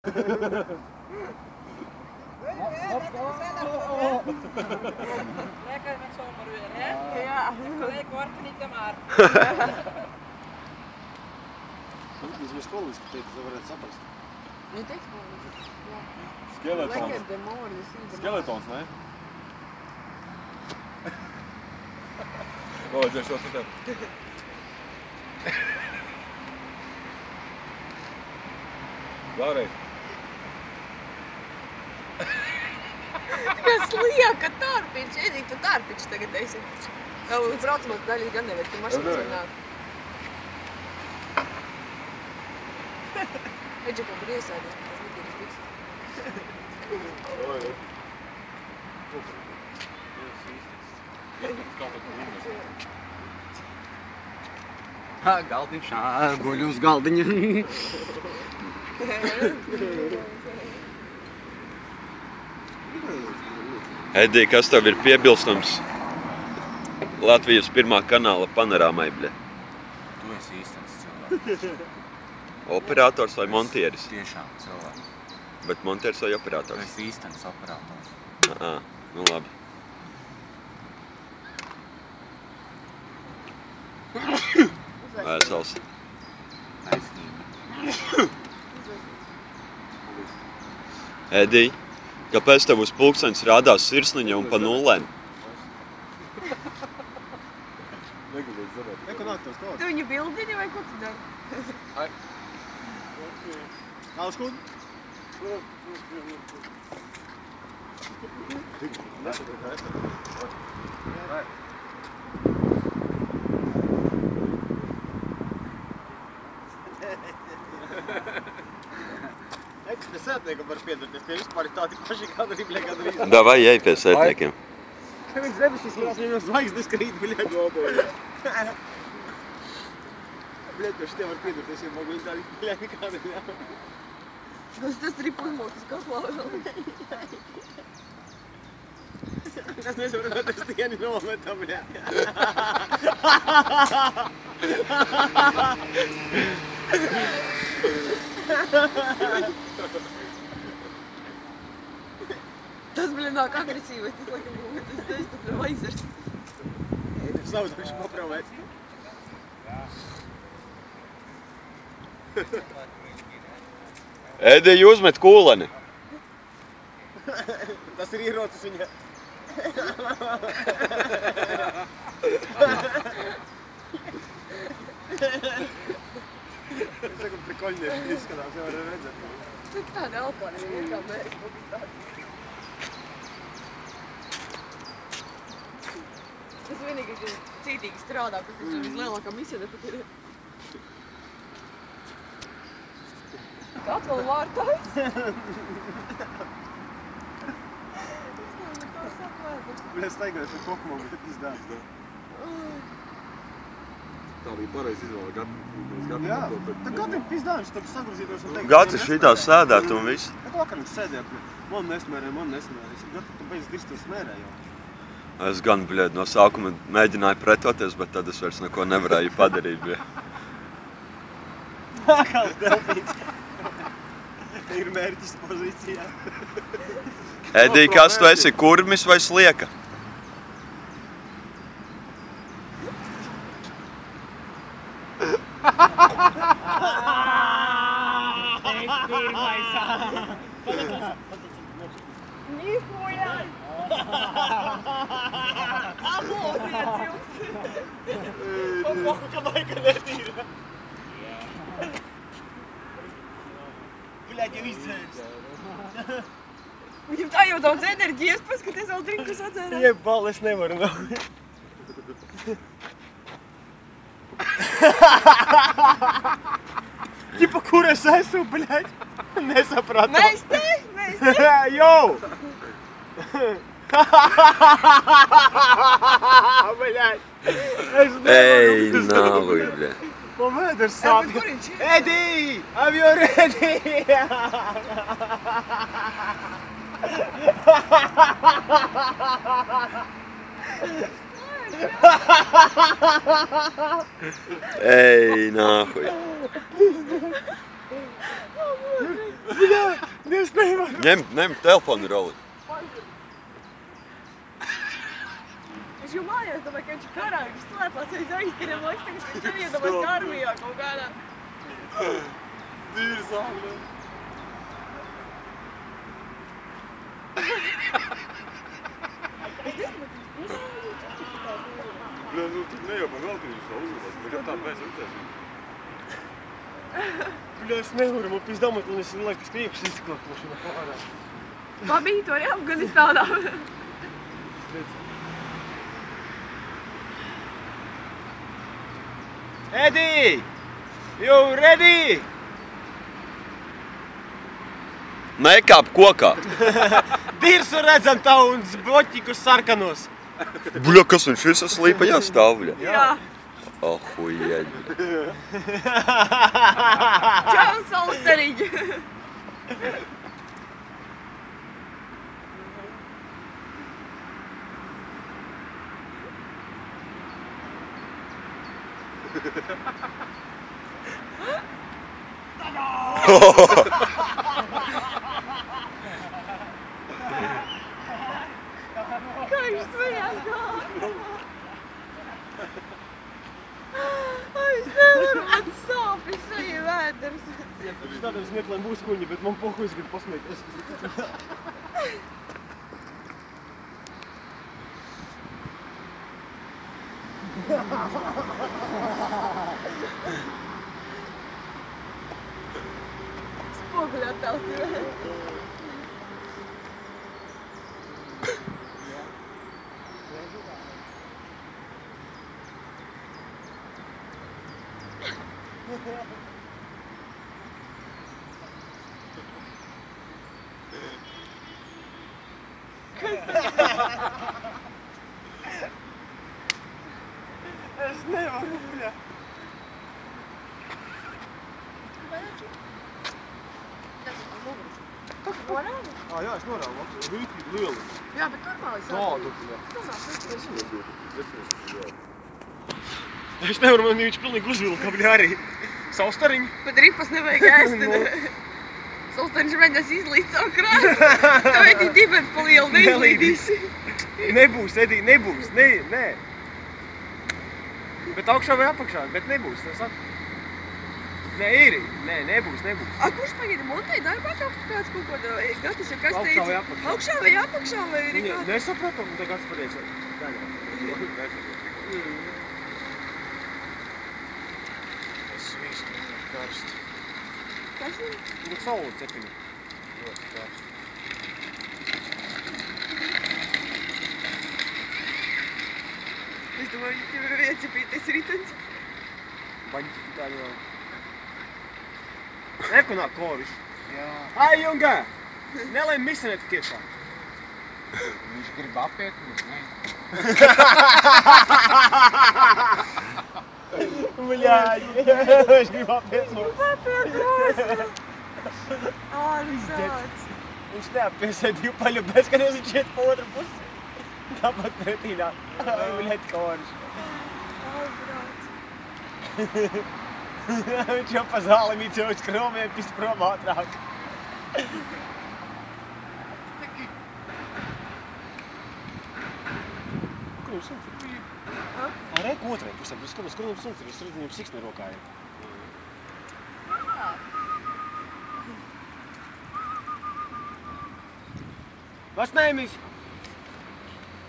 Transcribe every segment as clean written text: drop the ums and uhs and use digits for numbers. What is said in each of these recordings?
Lekker met zomer weer, hè? Ja. Gelijk wordt genieten maar. Iz školu izskatīt, tas varētu saprast. Nu, teiks, man. Skeletons. Lekker de mordes. Skeletons, ne? Vajadzēs to skatāt. Vēlreiz. Tikai slieka tārpiņš. Edīgi, tu tārpiņš tagad esi. Jau braucamot daļī gan nevar, tu mašīnas var nāk. Edži kaut kur iesēdies, bet tas netīras viss. Galdiņš, guļ uz galdiņa. Edī, kas tev ir piebilstams Latvijas pirmā kanāla panorāmai, bļa? Tu esi īstenis cilvēks. Operators vai montieris? Tiešām cilvēks. Bet montieris vai Tu operators? esi īstenis operators. Nu labi. Vēsels. Taisnība. Edī, kāpēc tev uz pulksteņas rādās sirsniņa un pa nullēm? Eko nāk tos kaut. Tu viņu bildini vai ko tu dari? Nav škūd? Eks pie sētniekam var piedurties, tie vispār ir tādi paši kadri, bļa, kadri. Davai, ej pie sētniekiem. Viņš debesīs varās viņam zvaigznes krīt, bļa, globoja. Bļa, to šitie var piedurties, ja mogu viņi tādi, bļa, nekādi, bļa. Tas arī pulmotis kaklā vēl. Es nesaprotu, vai tas tieni nometa, bļa. Tas, bļa, nāk agresīvais, tas laikam būs, tas neiztupļo aizars. Tas savus viņš papravēt. Edī, uzmet kūleni. Tas ir ierocis viņa. Es saku, prikoļnieši izskatās, jau var redzēt. Cik tādi alpāni ir, kā mēs būtu tāds. Tas vienīgi, ka cītīgi strādā, kas tas ir vislielākā misija, pat ir. Kāds vēl vārtājs? Bļa, staigājuši ar kokmām, bet izdās. Tā bija pareizi izvēle Gati. Jā, tad Gatim pizdā, viņš tad sagrozītos un teikt. Gati šitā sēdēt un viss. Bet vakar viņš sēdēja, man nesmērē. Gati, tu beidz dirstos smērē jau. Es gan, bļa, no sākuma mēģināju pretoties, bet tad es vairs neko nevarēju padarīt, bļa. Kāds delfīns. Ir mērķis pozīcijā. Edī, kas tu esi, kurmis vai slieka? Nihuja! Aplausiet jums! Pohu, ka laika netīra. Bļaļ, jau izdzēris. Viņam tā jau daudz enerģijas, paskaties, vēl drinku sadzērāt. Jebal, es nevaru nav. Ģipa, kur es esmu, bļaļ? Nesapratu. Mēs te! Jau! Bļaļ! Ej, nāvuj, bļa. Man vēders sāp. Kur viņš ir? Edī! Am you ready? Ej, nāhuj. Es nevaru. Ņem telefonu roli. Es jau mājās domāju, ka viņš ir karā, viņš slēpās aiz aizkariem, laiks tagad viņš ir iedomājis armijā kaut kādā. Dīrs āmē. Bļa, nu tu ne jau man vēl trīši tā uzvadās, bet tā mēs redzēsim. Bļa, es nevaru, man pēc domāt, un es laikas priekš izklapošu no pārā. Babī, tu arī Afganistānā. Eddie! You ready? Nekāp kokā. Dirsu redzam tavu un zboķikus sarkanos. Bļa, kas viņš visā slīpa jāstāv, bļa. Jā. Ahujeļ. Čau, saulsteriņi. Kā viņš svejās galvā? Ai, es nevaru, man sāp, es eju vēders. Es tādam smieklēm būs kuņi, bet man pohu es gribu pasmieties. Spoguļā telti. Es nevaru, bļa. Jā, es norāvu. Rītīgi lieli. Jā, bet normāli Tādu, sāp. bļa. Es nevaru, man viņš pilnīgi uzvilka, bļa, arī. Saustariņi. Bet ripas nevajag ēst. Saulsteriņš mēģinās izlīt savu krāsu. Tev Edī dibens pa lielu neizlīdīsi. Nebūs, Edī, nebūs. Nē. Bet augšā vai apakšā, bet nebūs, tev saka. Nē, ir. Nē, nebūs. A, kurš pagaida montēja darbā kaut kāds kaut ko Gatis jau kas Augšā teica? vai apakšā? Augšā vai apakšā vai ir Viņa kā? nesapratu, un tagad pateica. Es svīstu, karst. Kas ir? Nu, saule cepiņa. Ļoti karst. Es domāju, viņi tev var iecipīties ritens. Baņķi tā jau. Neko nāk koviš. Jā. Ai, Junga! Nelēm misinēt kiešā. Viņš grib apiet, bet ne. Bļāģi, viņš grib apiet mums. Ārzāts. Viņš neapiesē divu paļu bez, kad viņš iet pa otru pusi. Tāpat pretīnā. Ai, bļaļ, koviš. Ārzāts. Viņš jau pa zālim īca uz kromiem, pist prom ātrāk. Kur jums suns ir? Re, otrai pusē, bet skatos, kur jums suns ir? Es redzu, viņam siksne rokā ir. Was name is?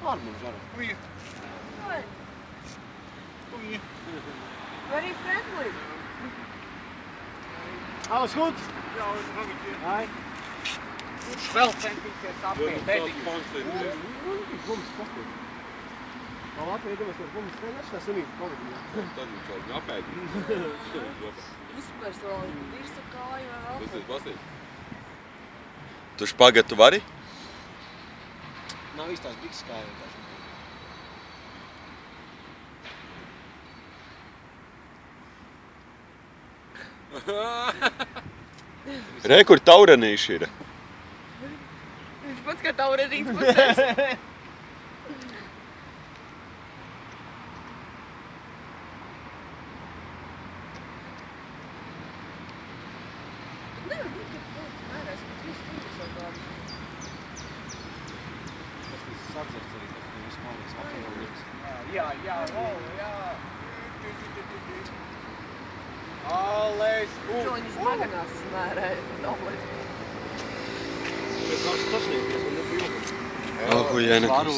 Armund, žara. Very friendly. Alles goed? Jā, es pagaidīju. Ai. Vēl centīsies apiet, Edīgi. Bums pakot. Man Latvija iedomās, ka bums nenaši tā sunīti pavadījā. Tad viņš jau apēdīs. Uzspērs vēl virsa kāju vai vēl. Tas ir basīt. Tu špagatu vari? Nav īstās bikses kā jau taču. Re, kur taurenīši ir. Viņš pats kā taurenīts pusēs. sadzirds arī, tad viss maliks vakarā. Jā, jā. Ales, Viņus maganās smērēja. Bet kāds tas ir, un nebija. Ahujena. Varu